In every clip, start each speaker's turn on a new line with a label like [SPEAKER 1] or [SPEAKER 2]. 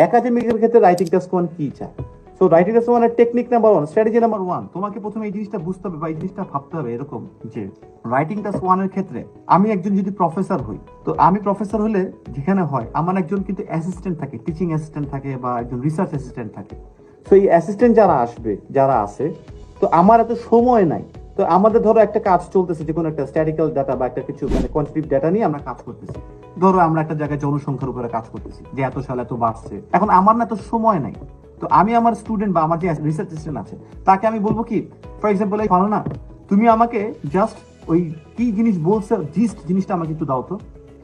[SPEAKER 1] একাডেমিকের ক্ষেত্রে writing task one কি চায়? সো রাইটিং টাস্ক ওয়ানের technique number one, strategy number one, তোমাকে প্রথমে এই জিনিসটা বুঝতে হবে বা এই জিনিসটা ভাবতে হবে এরকম যে রাইটিং টাস্ক ওয়ানের ক্ষেত্রে আমি একজন যদি প্রফেসর হই, তো আমি প্রফেসর হলে যেখানে হয় আমার একজন কিন্তু অ্যাসিস্ট্যান্ট থাকে, টিচিং অ্যাসিস্ট্যান্ট থাকে বা একজন রিসার্চ অ্যাসিস্ট্যান্ট থাকে। তো এই অ্যাসিস্ট্যান্ট যারা আসবে, যারা আছে, তো আমার এত সময় নাই। তো আমাদের ধরো একটা কাজ চলতেছে, যে কোনো একটা স্ট্যাটিক্যাল ডাটা বা একটা কিছু মানে কোয়ান্টিটিভ ডাটা নিয়ে আমরা কাজ করতেছি। ধরো আমরা একটা জায়গায় জনসংখ্যার উপরে কাজ করতেছি, যে এত সাল এত বাড়ছে, এখন আমার না এত সময় নাই। তো আমি আমার স্টুডেন্ট বা আমার যে রিসার্চ অ্যাসিস্ট্যান্ট আছে তাকে আমি বলবো কি, ফর এক্সাম্পল এই ভালো না, তুমি আমাকে জাস্ট ওই কি জিনিস বলছে জিস্ট জিনিসটা আমাকে একটু দাও তো।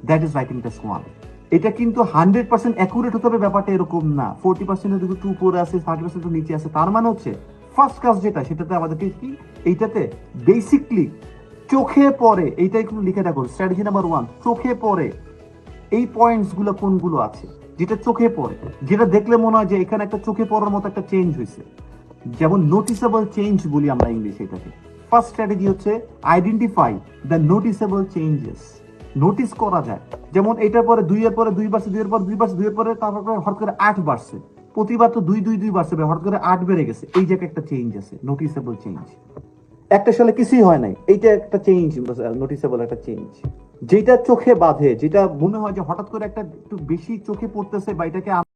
[SPEAKER 1] That is writing task one. এটা কিন্তু 100% অ্যাকুরেট হতে হবে ব্যাপারটা এরকম না, 40% একটু উপরে আছে, 30% একটু নিচে আছে। তার মানে হচ্ছে ফার্স্ট কাজ যেটা, সেটাতে আমাদেরকে কি, এইটাতে বেসিকলি চোখে পড়ে, এইটাই একটু লিখে রাখো, স্ট্র্যাটেজি নাম্বার ওয়ান, চোখে পড়ে এই পয়েন্টস গুলো কোনগুলো আছে, যেটা চোখে পড়ে, যেটা দেখলে মনে হয় যে এখানে একটা চোখে পড়ার মতো একটা চেঞ্জ হয়েছে, যেমন নোটিসেবল চেঞ্জ বলি আমরা ইংলিশে এটাকে। ফার্স্ট স্ট্র্যাটেজি হচ্ছে identify the noticeable changes. Notice করা যায়, যেমন এটার পরে দুইয়ের পরে দুই বাড়ছে, দুইয়ের পর দুই বাড়ছে, দুইয়ের পরে তারপর হঠাৎ করে 8 বাড়ছে, প্রতিবার তো দুই দুই দুই বাড়ছে, হঠাৎ করে 8 বেড়ে গেছে, এই জায়গায় একটা চেঞ্জ আছে, নোটিসেবল চেঞ্জ। একটা সালে কিছুই হয় নাই, এইটা একটা চেঞ্জ, নোটিসেবল একটা চেঞ্জ। যেটা চোখে বাঁধে, যেটা মনে হয় যে হঠাৎ করে একটা একটু বেশি চোখে পড়তেছে বা এটাকে